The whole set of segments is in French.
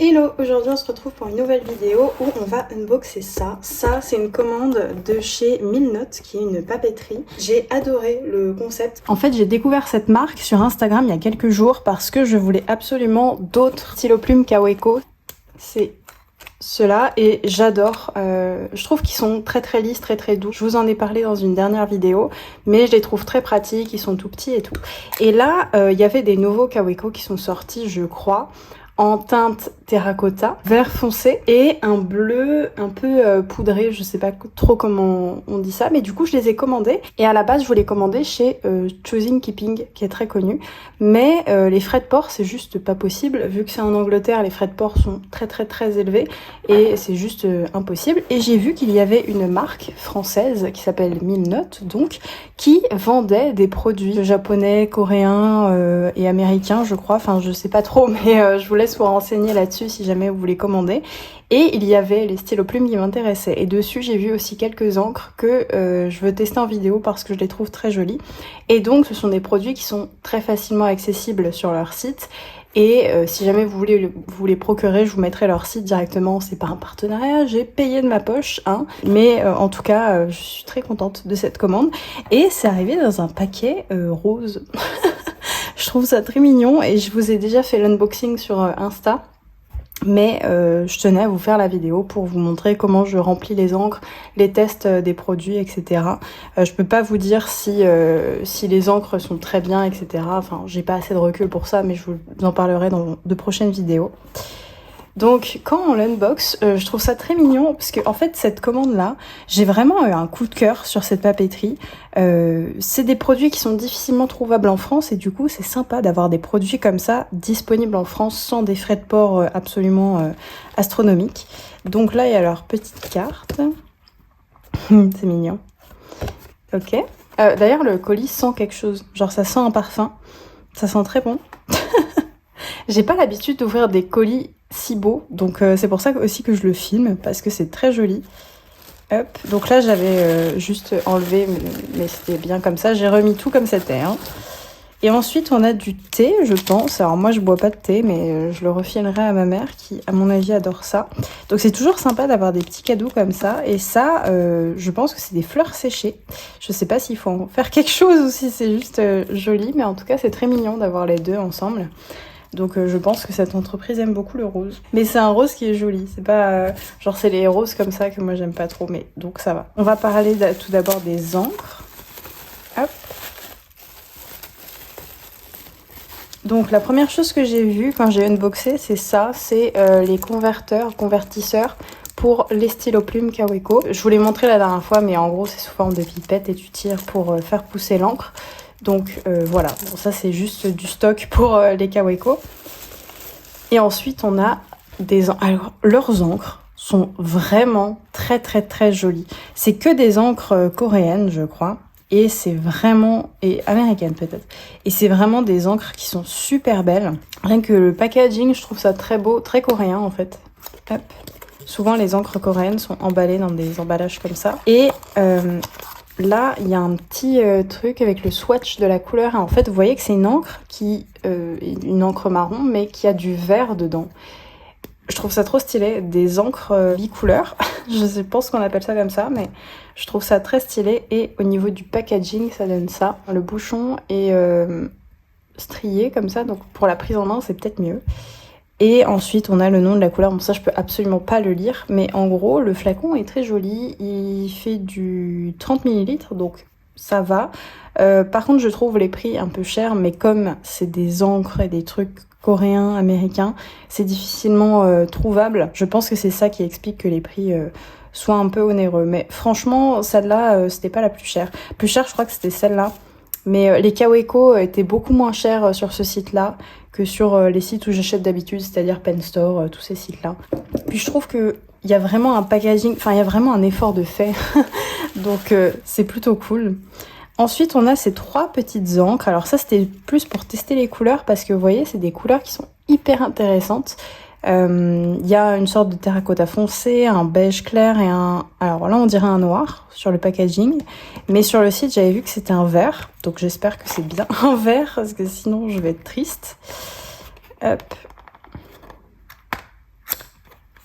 Hello, aujourd'hui on se retrouve pour une nouvelle vidéo où on va unboxer ça. Ça, c'est une commande de chez Milnote, qui est une papeterie. J'ai adoré le concept. En fait, j'ai découvert cette marque sur Instagram il y a quelques jours parce que je voulais absolument d'autres stylos plumes Kaweco. C'est ceux-là et j'adore. Je trouve qu'ils sont très lisses, très doux. Je vous en ai parlé dans une dernière vidéo, mais je les trouve très pratiques, ils sont tout petits et tout. Et là, il y avait des nouveaux Kaweco qui sont sortis, je crois, en teinte terracotta, vert foncé et un bleu un peu poudré, je sais pas trop comment on dit ça, mais du coup je les ai commandés et à la base je voulais commander chez Choosing Keeping qui est très connu, mais les frais de port c'est juste pas possible vu que c'est en Angleterre, les frais de port sont très élevés et c'est juste impossible. Et j'ai vu qu'il y avait une marque française qui s'appelle Milnote donc, qui vendait des produits japonais, coréens et américains je crois, enfin je sais pas trop, mais je vous laisse vous renseigner là-dessus si jamais vous voulez commander. Et il y avait les stylos plumes qui m'intéressaient. Et dessus, j'ai vu aussi quelques encres que je veux tester en vidéo parce que je les trouve très jolies. Et donc, ce sont des produits qui sont très facilement accessibles sur leur site. Et si jamais vous les procurer, je vous mettrai leur site directement. C'est pas un partenariat, j'ai payé de ma poche, hein. Mais en tout cas, je suis très contente de cette commande. Et c'est arrivé dans un paquet rose. Je trouve ça très mignon et je vous ai déjà fait l'unboxing sur Insta. Mais je tenais à vous faire la vidéo pour vous montrer comment je remplis les encres, les tests des produits, etc. Je peux pas vous dire si les encres sont très bien, etc. Enfin, j'ai pas assez de recul pour ça, mais je vous en parlerai dans de prochaines vidéos. Donc quand on l'unbox, je trouve ça très mignon parce que en fait cette commande là, j'ai vraiment eu un coup de cœur sur cette papeterie. C'est des produits qui sont difficilement trouvables en France et du coup c'est sympa d'avoir des produits comme ça disponibles en France sans des frais de port absolument astronomiques. Donc là il y a leur petite carte, c'est mignon. Ok. D'ailleurs le colis sent quelque chose, genre ça sent un parfum, ça sent très bon. J'ai pas l'habitude d'ouvrir des colis si beaux, donc c'est pour ça aussi que je le filme, parce que c'est très joli. Hop, donc là j'avais juste enlevé, mais c'était bien comme ça, j'ai remis tout comme c'était. Hein. Et ensuite on a du thé, je pense. Alors moi je bois pas de thé, mais je le refilerai à ma mère qui, à mon avis, adore ça. Donc c'est toujours sympa d'avoir des petits cadeaux comme ça. Et ça, je pense que c'est des fleurs séchées. Je sais pas s'il faut en faire quelque chose ou si c'est juste joli, mais en tout cas c'est très mignon d'avoir les deux ensemble. Donc je pense que cette entreprise aime beaucoup le rose. Mais c'est un rose qui est joli, c'est pas... genre c'est les roses comme ça que moi j'aime pas trop, mais donc ça va. On va parler tout d'abord des encres. Hop. Donc la première chose que j'ai vue quand j'ai unboxé, c'est ça, c'est les convertisseurs pour les stylos plumes Kaweco. Je vous l'ai montré la dernière fois, mais en gros c'est sous forme de pipette et tu tires pour faire pousser l'encre. Donc voilà, bon, ça c'est juste du stock pour les Kaweco. Et ensuite on a des encres. Alors leurs encres sont vraiment très jolies. C'est que des encres coréennes je crois. Et c'est vraiment... et américaines peut-être. Et c'est vraiment des encres qui sont super belles. Rien que le packaging, je trouve ça très beau, très coréen en fait. Hop. Souvent les encres coréennes sont emballées dans des emballages comme ça. Et... là, il y a un petit truc avec le swatch de la couleur. En fait, vous voyez que c'est une encre une encre marron, mais qui a du vert dedans. Je trouve ça trop stylé. Des encres bicouleurs. Je pense qu'on appelle ça comme ça, mais je trouve ça très stylé. Et au niveau du packaging, ça donne ça. Le bouchon est strié comme ça, donc pour la prise en main, c'est peut-être mieux. Et ensuite, on a le nom de la couleur. Bon, ça, je peux absolument pas le lire. Mais en gros, le flacon est très joli. Il fait du 30 ml, donc ça va. Par contre, je trouve les prix un peu chers. Mais comme c'est des encres et des trucs coréens, américains, c'est difficilement trouvable. Je pense que c'est ça qui explique que les prix soient un peu onéreux. Mais franchement, celle-là, c'était pas la plus chère. Plus chère, je crois que c'était celle-là. Mais les Kaweco étaient beaucoup moins chers sur ce site-là que sur les sites où j'achète d'habitude, c'est-à-dire Pen Store, tous ces sites-là. Puis je trouve qu'il y a vraiment un packaging, enfin il y a vraiment un effort de fait, donc c'est plutôt cool. Ensuite, on a ces trois petites encres. Alors ça, c'était plus pour tester les couleurs parce que vous voyez, c'est des couleurs qui sont hyper intéressantes. Y a une sorte de terracotta foncé, un beige clair et un... alors là on dirait un noir sur le packaging, mais sur le site j'avais vu que c'était un vert, donc j'espère que c'est bien un vert parce que sinon je vais être triste. Hop.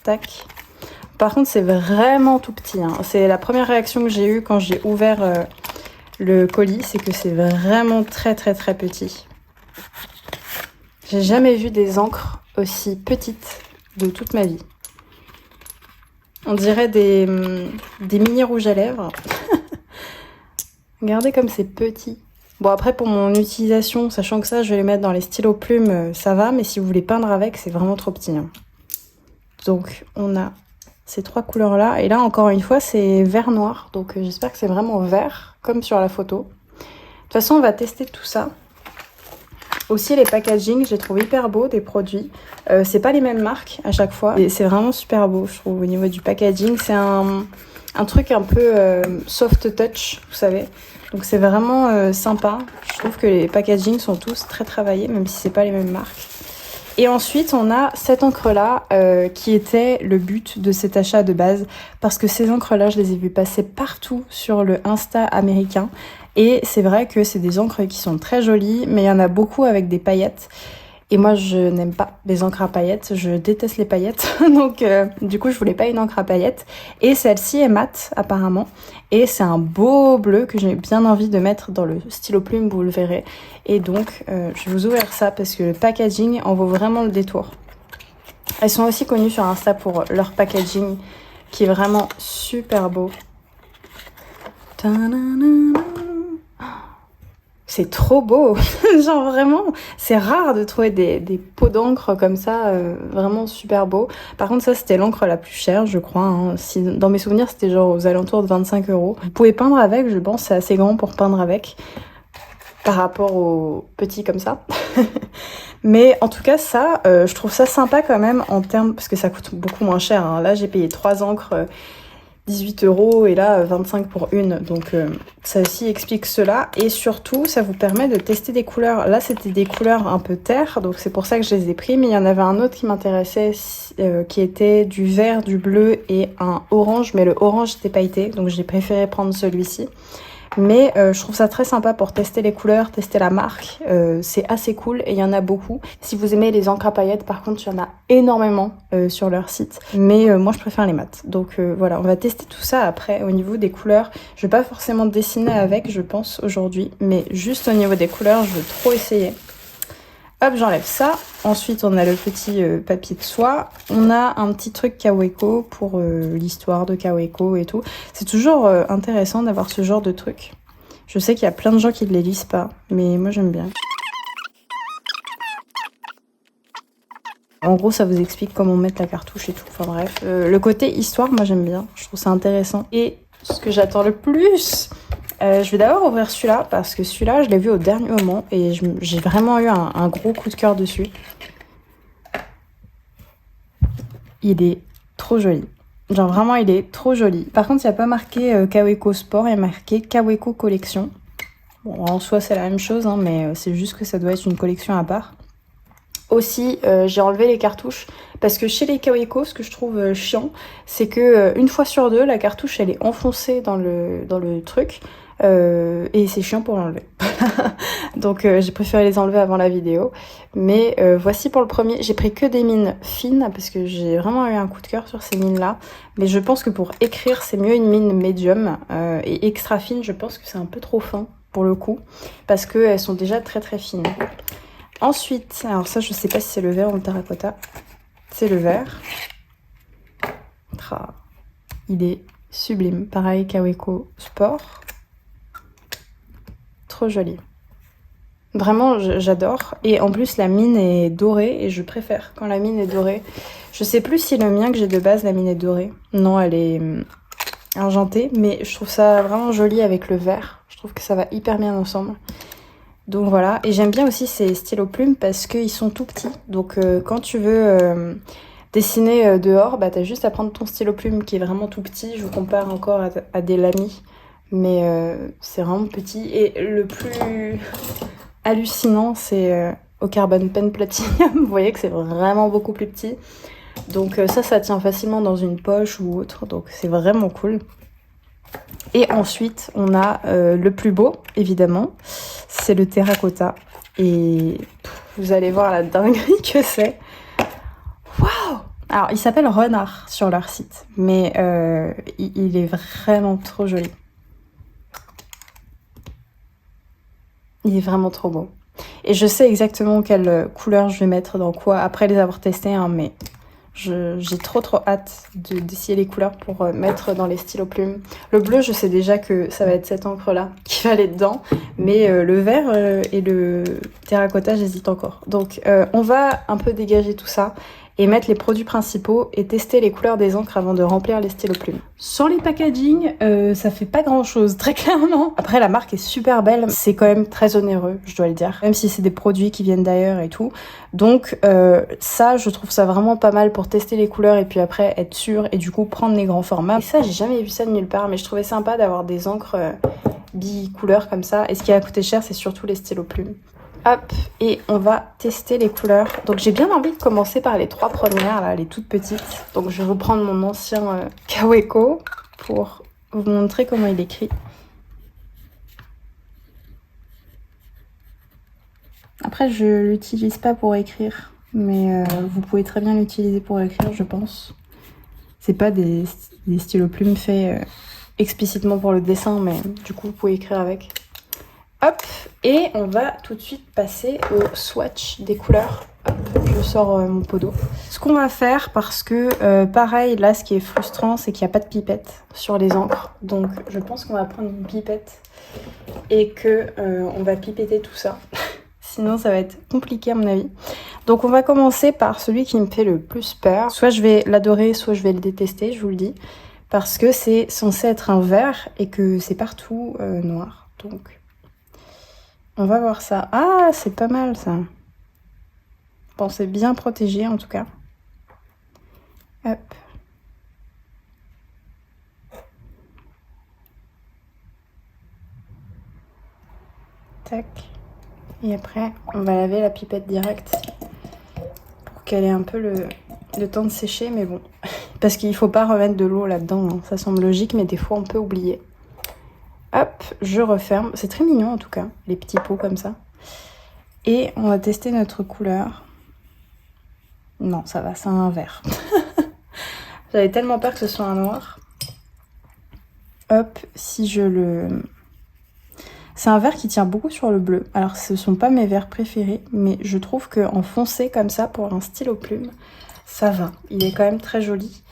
Tac. Par contre, c'est vraiment tout petit. Hein. C'est la première réaction que j'ai eue quand j'ai ouvert le colis, c'est que c'est vraiment très très très petit. J'ai jamais vu des encres aussi petites de toute ma vie. On dirait des mini rouges à lèvres. Regardez comme c'est petit. Bon, après, pour mon utilisation, sachant que ça, je vais les mettre dans les stylos plumes, ça va. Mais si vous voulez peindre avec, c'est vraiment trop petit. Hein. Donc, on a ces 3 couleurs-là. Et là, encore une fois, c'est vert noir. Donc, j'espère que c'est vraiment vert, comme sur la photo. De toute façon, on va tester tout ça. Aussi, les packaging, je les trouve hyper beaux, des produits. C'est pas les mêmes marques à chaque fois. Et c'est vraiment super beau, je trouve, au niveau du packaging. C'est un truc un peu soft touch, vous savez. Donc c'est vraiment sympa. Je trouve que les packaging sont tous très travaillés, même si c'est pas les mêmes marques. Et ensuite, on a cette encre-là qui était le but de cet achat de base. Parce que ces encres-là, je les ai vues passer partout sur le Insta américain. Et c'est vrai que c'est des encres qui sont très jolies, mais il y en a beaucoup avec des paillettes. Et moi, je n'aime pas les encres à paillettes, je déteste les paillettes. Donc, du coup, je voulais pas une encre à paillettes. Et celle-ci est mate, apparemment. Et c'est un beau bleu que j'ai bien envie de mettre dans le stylo plume, vous le verrez. Et donc, je vais vous ouvrir ça parce que le packaging en vaut vraiment le détour. Elles sont aussi connues sur Insta pour leur packaging qui est vraiment super beau. C'est trop beau. Genre vraiment, c'est rare de trouver des pots d'encre comme ça, vraiment super beau. Par contre, ça c'était l'encre la plus chère, je crois. Hein. Si, dans mes souvenirs, c'était genre aux alentours de 25 €. Vous pouvez peindre avec, je pense, c'est assez grand pour peindre avec. Par rapport aux petits comme ça. Mais en tout cas, ça, je trouve ça sympa quand même en termes... Parce que ça coûte beaucoup moins cher. Hein. Là, j'ai payé 3 encres... 18 € et là 25 pour une, donc ça aussi explique cela. Et surtout ça vous permet de tester des couleurs. Là c'était des couleurs un peu terre, donc c'est pour ça que je les ai pris, mais il y en avait un autre qui m'intéressait qui était du vert, du bleu et un orange, mais le orange était pailleté, donc j'ai préféré prendre celui-ci. Mais je trouve ça très sympa pour tester les couleurs, tester la marque. C'est assez cool et il y en a beaucoup. Si vous aimez les encres à paillettes, par contre, il y en a énormément sur leur site. Mais moi, je préfère les mates. Donc voilà, on va tester tout ça après au niveau des couleurs. Je vais pas forcément dessiner avec, je pense, aujourd'hui. Mais juste au niveau des couleurs, je veux trop essayer. Hop, j'enlève ça. Ensuite, on a le petit papier de soie. On a un petit truc Kaweco pour l'histoire de Kaweco et tout. C'est toujours intéressant d'avoir ce genre de truc. Je sais qu'il y a plein de gens qui ne les lisent pas, mais moi j'aime bien. En gros, ça vous explique comment mettre la cartouche et tout. Enfin bref, le côté histoire, moi j'aime bien. Je trouve ça intéressant. Et ce que j'attends le plus... je vais d'abord ouvrir celui-là parce que celui-là, je l'ai vu au dernier moment et j'ai vraiment eu un gros coup de cœur dessus. Il est trop joli. Genre vraiment, il est trop joli. Par contre, il n'y a pas marqué Kaweco Sport, il y a marqué Kaweco Collection. Bon, en soi, c'est la même chose, hein, mais c'est juste que ça doit être une collection à part. Aussi, j'ai enlevé les cartouches parce que chez les Kaweco, ce que je trouve chiant, c'est que une fois sur deux, la cartouche, elle est enfoncée dans le truc. Et c'est chiant pour l'enlever. Donc j'ai préféré les enlever avant la vidéo. Mais voici pour le premier. J'ai pris que des mines fines parce que j'ai vraiment eu un coup de cœur sur ces mines là. Mais je pense que pour écrire c'est mieux une mine médium. Et extra fine, je pense que c'est un peu trop fin pour le coup. Parce qu'elles sont déjà très très fines. Ensuite, alors ça je sais pas si c'est le vert ou le terracotta. C'est le vert. Il est sublime. Pareil Kaweco Sport. Trop joli. Vraiment, j'adore. Et en plus, la mine est dorée et je préfère quand la mine est dorée. Je sais plus si le mien que j'ai de base, la mine est dorée. Non, elle est argentée, mais je trouve ça vraiment joli avec le vert. Je trouve que ça va hyper bien ensemble. Donc voilà. Et j'aime bien aussi ces stylos plumes parce qu'ils sont tout petits. Donc quand tu veux dessiner dehors, bah t'as juste à prendre ton stylo plume qui est vraiment tout petit. Je vous compare encore à des Lamy. Mais c'est vraiment petit. Et le plus hallucinant, c'est au Carbon Pen Platinum. Vous voyez que c'est vraiment beaucoup plus petit. Donc ça tient facilement dans une poche ou autre. Donc c'est vraiment cool. Et ensuite, on a le plus beau, évidemment. C'est le terracotta. Et vous allez voir la dinguerie que c'est. Waouh! Alors, il s'appelle Renard sur leur site, mais il est vraiment trop joli. Il est vraiment trop beau. Et je sais exactement quelle couleur je vais mettre dans quoi après les avoir testés, hein, mais j'ai trop hâte d'essayer les couleurs pour mettre dans les stylos plumes. Le bleu, je sais déjà que ça va être cette encre-là qui va aller dedans, mais le vert et le terracotta, j'hésite encore. Donc on va un peu dégager tout ça et mettre les produits principaux et tester les couleurs des encres avant de remplir les stylos plumes. Sur les packaging, ça fait pas grand chose, très clairement. Après, la marque est super belle, c'est quand même très onéreux, je dois le dire, même si c'est des produits qui viennent d'ailleurs et tout. Donc ça, je trouve ça vraiment pas mal pour tester les couleurs et puis après être sûr et du coup prendre les grands formats. Et ça, j'ai jamais vu ça de nulle part, mais je trouvais sympa d'avoir des encres bi-couleurs comme ça. Et ce qui a coûté cher, c'est surtout les stylos plumes. Hop, et on va tester les couleurs. Donc j'ai bien envie de commencer par les 3 premières, là, les toutes petites. Donc je vais reprendre mon ancien Kaweco pour vous montrer comment il écrit. Après, je l'utilise pas pour écrire, mais vous pouvez très bien l'utiliser pour écrire, je pense. C'est pas des stylos plumes faits explicitement pour le dessin, mais du coup, vous pouvez écrire avec. Hop, et on va tout de suite passer au swatch des couleurs. Hop, je sors mon pot d'eau. Ce qu'on va faire, parce que pareil, là, ce qui est frustrant, c'est qu'il n'y a pas de pipette sur les encres. Donc, je pense qu'on va prendre une pipette et que on va pipetter tout ça. Sinon, ça va être compliqué à mon avis. Donc, on va commencer par celui qui me fait le plus peur. Soit je vais l'adorer, soit je vais le détester, je vous le dis. Parce que c'est censé être un vert et que c'est partout noir. Donc... on va voir ça. Ah, c'est pas mal ça. Bon, c'est bien protégé en tout cas. Hop. Tac. Et après, on va laver la pipette direct pour qu'elle ait un peu le temps de sécher. Mais bon, parce qu'il faut pas remettre de l'eau là-dedans, hein. Ça semble logique, mais des fois on peut oublier. Hop, je referme. C'est très mignon en tout cas, les petits pots comme ça. Et on va tester notre couleur. Non, ça va, c'est un vert. J'avais tellement peur que ce soit un noir. Hop, si je le... c'est un vert qui tient beaucoup sur le bleu. Alors, ce ne sont pas mes verts préférés, mais je trouve qu'en foncé comme ça, pour un stylo plume, ça va. Il est quand même très joli.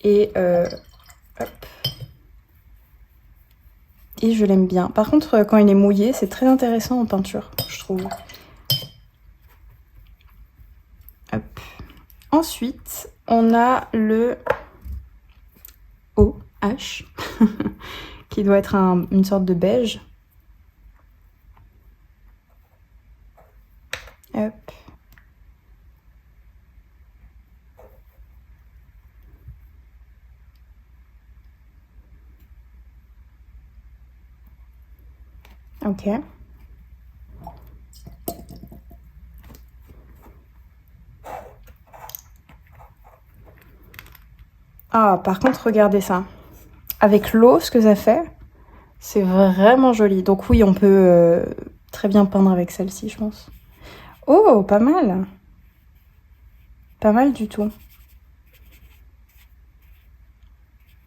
Et hop. Et je l'aime bien. Par contre, quand il est mouillé, c'est très intéressant en peinture, je trouve. Hop. Ensuite, on a le OH, qui doit être une sorte de beige. Hop. Ok. Ah, par contre, regardez ça. Avec l'eau, ce que ça fait, c'est vraiment joli. Donc oui, on peut très bien peindre avec celle-ci, je pense. Oh, pas mal. Pas mal du tout.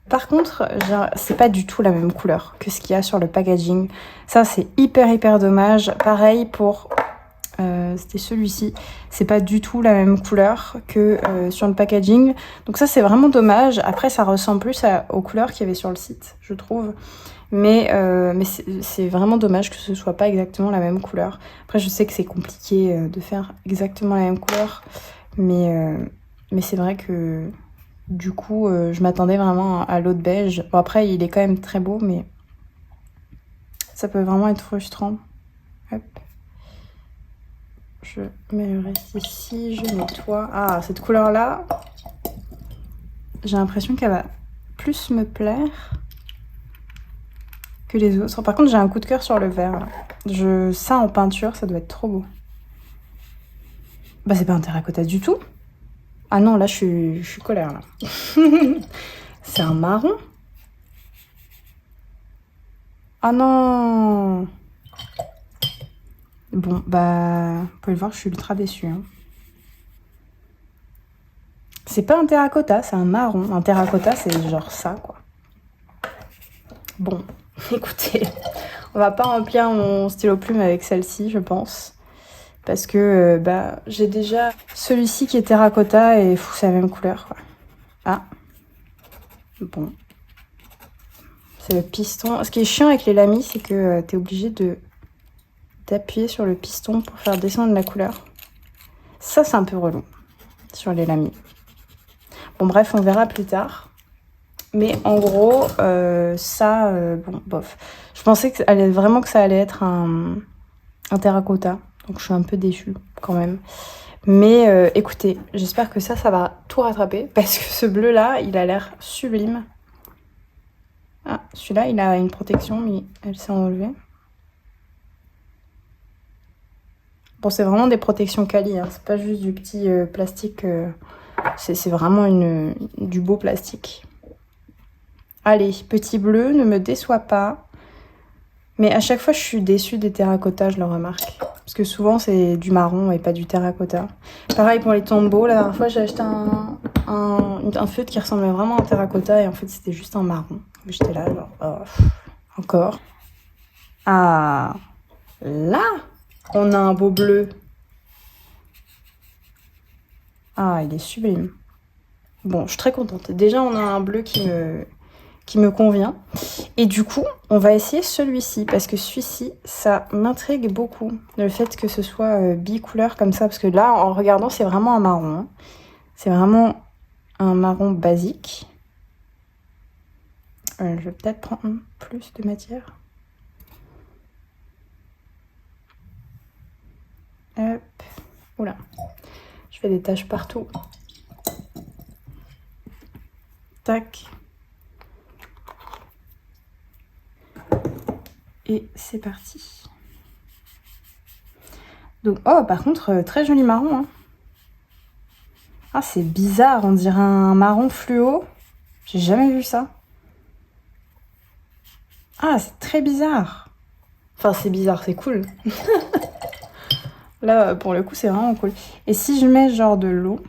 Par contre, c'est pas du tout la même couleur que ce qu'il y a sur le packaging. Ça, c'est hyper dommage. Pareil pour... c'était celui-ci. C'est pas du tout la même couleur que sur le packaging. Donc ça, c'est vraiment dommage. Après, ça ressemble plus aux couleurs qu'il y avait sur le site, je trouve. Mais c'est vraiment dommage que ce soit pas exactement la même couleur. Après, je sais que c'est compliqué de faire exactement la même couleur. Mais c'est vrai que... du coup, je m'attendais vraiment à l'autre beige. Bon, après, il est quand même très beau, mais ça peut vraiment être frustrant. Hop. Je mets le reste ici, je nettoie. Ah, cette couleur-là, j'ai l'impression qu'elle va plus me plaire que les autres. Par contre, j'ai un coup de cœur sur le vert. Ça, en peinture, ça doit être trop beau. Bah, c'est pas un terracotta du tout. Ah non, là, je suis colère, là. C'est un marron. Ah non. Bon, bah, vous pouvez le voir, je suis ultra déçue. Hein. C'est pas un terracotta, c'est un marron. Un terracotta, c'est genre ça, quoi. Bon, écoutez, on va pas remplir mon stylo plume avec celle-ci, je pense. Parce que j'ai déjà celui-ci qui est terracotta et c'est la même couleur, quoi. Ah, bon. C'est le piston. Ce qui est chiant avec les lamis, c'est que t'es obligé d'appuyer sur le piston pour faire descendre la couleur. Ça, c'est un peu relou sur les lamis. Bon, bref, on verra plus tard. Mais en gros, bon, bof. Je pensais vraiment que ça allait être un terracotta. Donc, je suis un peu déçue quand même. Mais écoutez, j'espère que ça va tout rattraper. Parce que ce bleu-là, il a l'air sublime. Ah, celui-là, il a une protection, mais elle s'est enlevée. Bon, c'est vraiment des protections quali, hein. C'est pas juste du petit plastique. C'est vraiment du beau plastique. Allez, petit bleu, ne me déçois pas. Mais à chaque fois, je suis déçue des terracottas, je le remarque. Parce que souvent, c'est du marron et pas du terracotta. Pareil pour les tombeaux. La dernière fois, j'ai acheté un feutre qui ressemblait vraiment à un terracotta et en fait, c'était juste un marron. J'étais là, genre, oh, encore. Ah, là, on a un beau bleu. Ah, il est sublime. Bon, je suis très contente. Déjà, on a un bleu qui me convient. Et du coup, on va essayer celui-ci, parce que celui-ci, ça m'intrigue beaucoup. Le fait que ce soit bicouleur comme ça, parce que là, en regardant, c'est vraiment un marron. Hein. C'est vraiment un marron basique. Je vais peut-être prendre plus de matière. Hop. Oula. Je fais des taches partout. Tac. Et c'est parti. Donc, oh, par contre, très joli marron. Hein. Ah, c'est bizarre, on dirait un marron fluo. J'ai jamais vu ça. Ah, c'est très bizarre. Enfin, c'est bizarre, c'est cool. Là, pour le coup, c'est vraiment cool. Et si je mets genre de l'eau,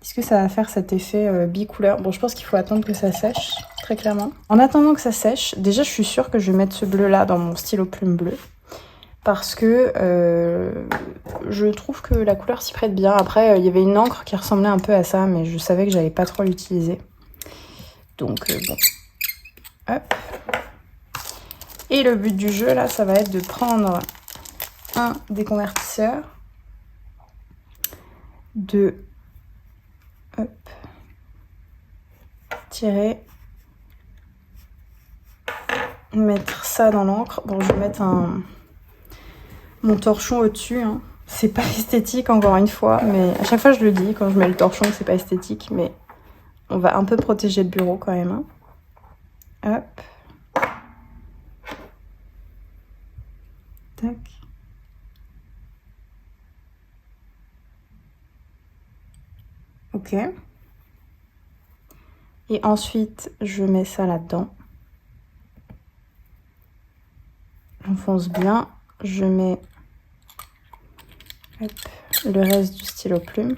est-ce que ça va faire cet effet bicouleur? Bon, je pense qu'il faut attendre que ça sèche, très clairement. En attendant que ça sèche, déjà, je suis sûre que je vais mettre ce bleu-là dans mon stylo plume bleu. Parce que je trouve que la couleur s'y prête bien. Après, il y avait une encre qui ressemblait un peu à ça, mais je savais que j'allais pas trop l'utiliser. Donc, bon. Hop. Et le but du jeu, là, ça va être de prendre un déconvertisseur, de hop, tirer, mettre ça dans l'encre. Bon, je vais mettre mon torchon au-dessus. Hein. C'est pas esthétique, encore une fois, mais à chaque fois, je le dis quand je mets le torchon que c'est pas esthétique, mais on va un peu protéger le bureau quand même. Hein. Hop. Tac. Ok. Et ensuite, je mets ça là-dedans. J'enfonce bien. Je mets hop, le reste du stylo plume.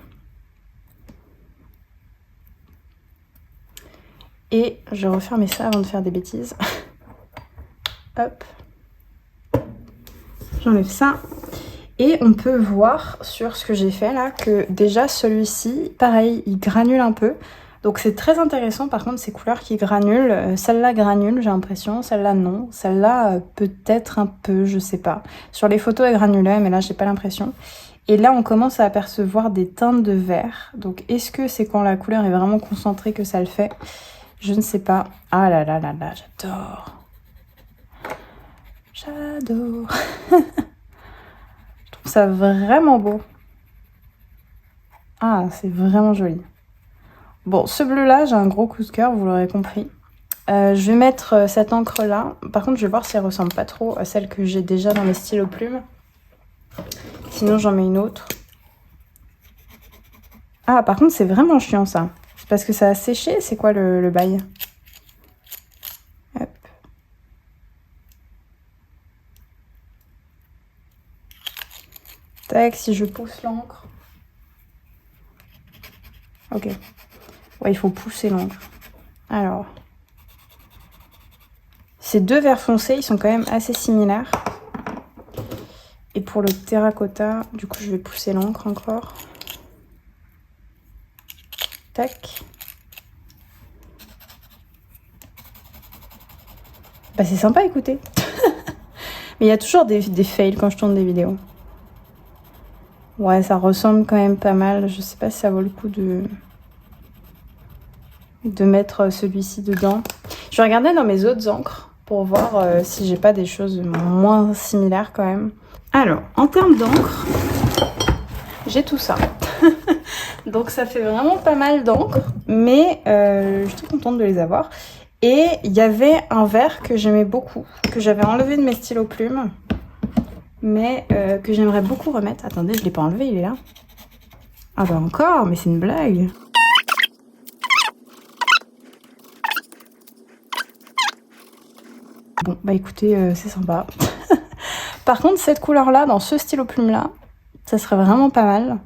Et je referme ça avant de faire des bêtises. Hop. J'enlève ça. Et on peut voir sur ce que j'ai fait là que déjà celui-ci, pareil, il granule un peu. Donc c'est très intéressant par contre ces couleurs qui granulent. Celle-là granule, j'ai l'impression. Celle-là non. Celle-là peut-être un peu, je sais pas. Sur les photos elle granulait, mais là j'ai pas l'impression. Et là on commence à apercevoir des teintes de vert. Donc est-ce que c'est quand la couleur est vraiment concentrée que ça le fait? Je ne sais pas. Ah là là là là, j'adore. J'adore. Je trouve ça vraiment beau. Ah, c'est vraiment joli. Bon, ce bleu-là, j'ai un gros coup de cœur, vous l'aurez compris. Je vais mettre cette encre-là. Par contre, je vais voir si elle ressemble pas trop à celle que j'ai déjà dans mes stylos plumes. Sinon, j'en mets une autre. Ah, par contre, c'est vraiment chiant, ça. C'est parce que ça a séché. C'est quoi le bail? Hop. Tac, si je pousse l'encre. Ok. Ouais, il faut pousser l'encre. Alors. Ces deux verts foncés, ils sont quand même assez similaires. Et pour le terracotta, du coup, je vais pousser l'encre encore. Tac. Bah, c'est sympa à écouter. Mais il y a toujours des fails quand je tourne des vidéos. Ouais, ça ressemble quand même pas mal. Je sais pas si ça vaut le coup de mettre celui-ci dedans. Je vais regarder dans mes autres encres pour voir si j'ai pas des choses moins similaires quand même. Alors, en termes d'encre, j'ai tout ça. Donc ça fait vraiment pas mal d'encre, mais je suis très contente de les avoir. Et il y avait un vert que j'aimais beaucoup, que j'avais enlevé de mes stylos plumes, mais que j'aimerais beaucoup remettre. Attendez, je l'ai pas enlevé, il est là. Ah bah encore, mais c'est une blague. Bon, bah écoutez, c'est sympa. Par contre, cette couleur-là, dans ce stylo plume-là, ça serait vraiment pas mal.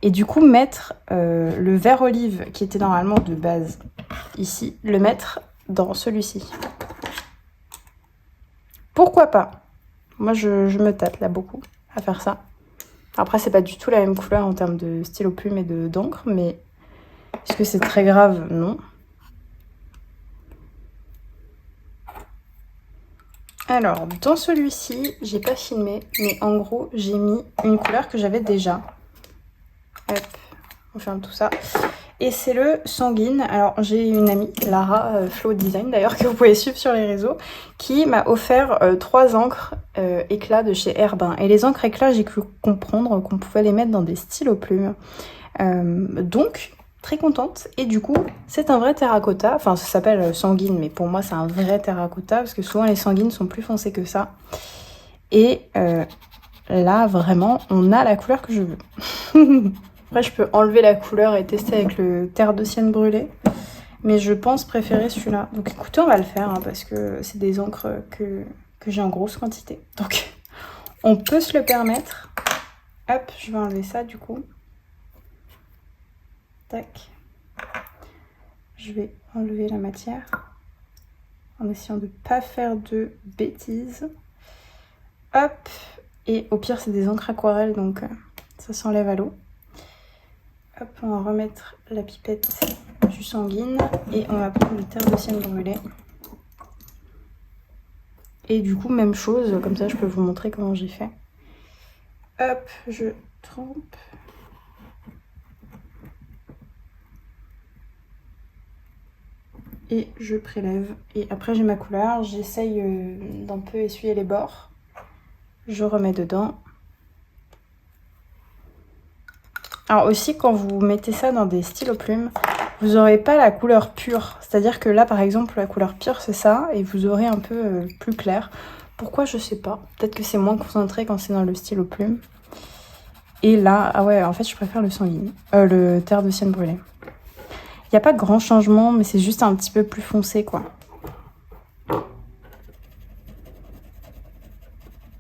Et du coup, mettre le vert olive, qui était normalement de base ici, le mettre dans celui-ci. Pourquoi pas? Moi, je me tâte là beaucoup à faire ça. Après, c'est pas du tout la même couleur en termes de stylo plume et d'encre, mais est-ce que c'est très grave? Non. Alors, dans celui-ci, j'ai pas filmé, mais en gros, j'ai mis une couleur que j'avais déjà. Hop, on ferme tout ça. Et c'est le sanguine. Alors, j'ai une amie, Lara, Flow Design d'ailleurs, que vous pouvez suivre sur les réseaux, qui m'a offert 3 encres éclats de chez Herbin. Et les encres éclats, j'ai cru comprendre qu'on pouvait les mettre dans des stylos plumes. Donc, très contente. Et du coup, c'est un vrai terracotta. Enfin, ça s'appelle sanguine, mais pour moi, c'est un vrai terracotta, parce que souvent, les sanguines sont plus foncées que ça. Et là, vraiment, on a la couleur que je veux. Après, je peux enlever la couleur et tester avec le terre de sienne brûlée. Mais je pense préférer celui-là. Donc écoutez, on va le faire, hein, parce que c'est des encres que j'ai en grosse quantité. Donc, on peut se le permettre. Hop, je vais enlever ça, du coup. Tac. Je vais enlever la matière. En essayant de ne pas faire de bêtises. Hop. Et au pire, c'est des encres aquarelles, donc ça s'enlève à l'eau. Hop, on va remettre la pipette du sanguine et on va prendre le terre de sienne brûlée. Et du coup, même chose, comme ça je peux vous montrer comment j'ai fait. Hop, je trempe. Et je prélève. Et après j'ai ma couleur, j'essaye d'un peu essuyer les bords. Je remets dedans. Alors aussi, quand vous mettez ça dans des stylos plumes, vous n'aurez pas la couleur pure. C'est-à-dire que là, par exemple, la couleur pure, c'est ça, et vous aurez un peu plus clair. Pourquoi, je sais pas. Peut-être que c'est moins concentré quand c'est dans le stylo plume. Et là, ah ouais, en fait, je préfère le sanguine. Le terre de sienne brûlée. Il n'y a pas de grand changement, mais c'est juste un petit peu plus foncé, quoi.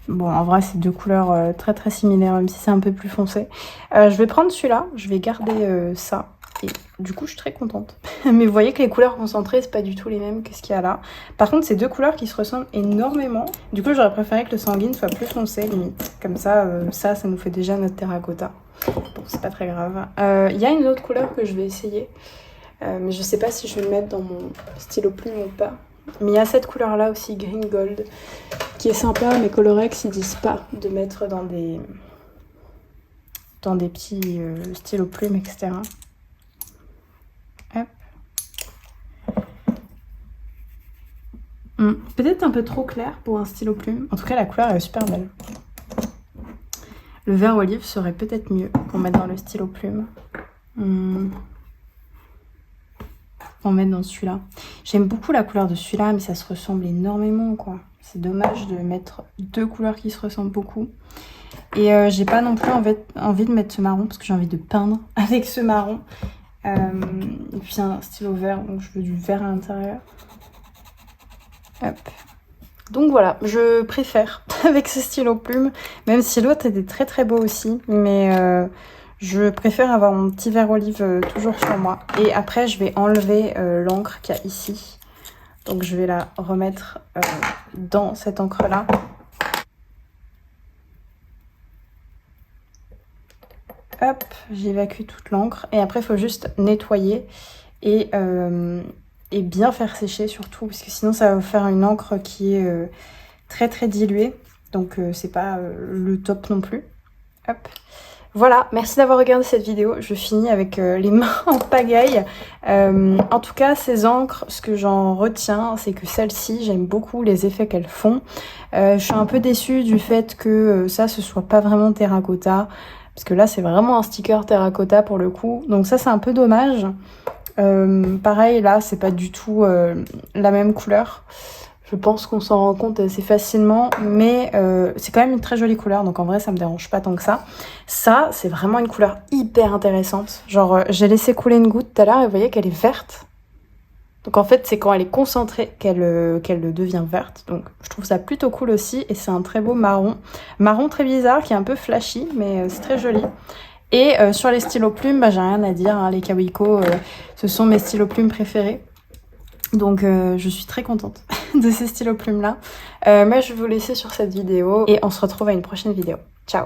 Bon, en vrai, c'est deux couleurs très très similaires, même si c'est un peu plus foncé. Je vais prendre celui-là, je vais garder ça. Et du coup, je suis très contente. Mais vous voyez que les couleurs concentrées, c'est pas du tout les mêmes que ce qu'il y a là. Par contre, c'est deux couleurs qui se ressemblent énormément. Du coup, j'aurais préféré que le sanguine soit plus foncé, limite. Comme ça, ça nous fait déjà notre terracotta. Bon, c'est pas très grave. Il y a une autre couleur que je vais essayer. Mais je sais pas si je vais le mettre dans mon stylo plume ou pas. Mais il y a cette couleur là aussi, green gold, qui est sympa, mais Colorex ils disent pas de mettre dans des petits stylos plumes, etc. Hop. Peut-être un peu trop clair pour un stylo plume. En tout cas, la couleur est super belle. Le vert olive serait peut-être mieux pour mettre dans le stylo plume. On met dans celui-là. J'aime beaucoup la couleur de celui-là, mais ça se ressemble énormément, quoi. C'est dommage de mettre deux couleurs qui se ressemblent beaucoup. Et j'ai pas non plus envie de mettre ce marron, parce que j'ai envie de peindre avec ce marron. Et puis un stylo vert, donc je veux du vert à l'intérieur. Hop. Donc voilà, je préfère avec ce stylo plume, même si l'autre était très très beau aussi, mais Je préfère avoir mon petit verre olive toujours sur moi. Et après, je vais enlever l'encre qu'il y a ici. Donc je vais la remettre dans cette encre-là. Hop, j'évacue toute l'encre. Et après, il faut juste nettoyer et bien faire sécher surtout. Parce que sinon, ça va faire une encre qui est très très diluée. Donc c'est pas le top non plus. Hop. Voilà, merci d'avoir regardé cette vidéo. Je finis avec les mains en pagaille. En tout cas, ces encres, ce que j'en retiens, c'est que celle-ci, j'aime beaucoup les effets qu'elles font. Je suis un peu déçue du fait que ça, ce soit pas vraiment terracotta. Parce que là, c'est vraiment un sticker terracotta pour le coup. Donc ça, c'est un peu dommage. Pareil, là, c'est pas du tout la même couleur. Je pense qu'on s'en rend compte assez facilement, mais c'est quand même une très jolie couleur, donc en vrai ça me dérange pas tant que ça. Ça, c'est vraiment une couleur hyper intéressante. Genre, j'ai laissé couler une goutte tout à l'heure et vous voyez qu'elle est verte. Donc en fait, c'est quand elle est concentrée qu'elle devient verte. Donc je trouve ça plutôt cool aussi, et c'est un très beau marron. Marron très bizarre, qui est un peu flashy, mais c'est très joli. Et sur les stylos plumes, bah, j'ai rien à dire, hein, les Kawiko, ce sont mes stylos plumes préférés. Donc je suis très contente de ces stylos plumes là. Mais je vais vous laisser sur cette vidéo et on se retrouve à une prochaine vidéo. Ciao!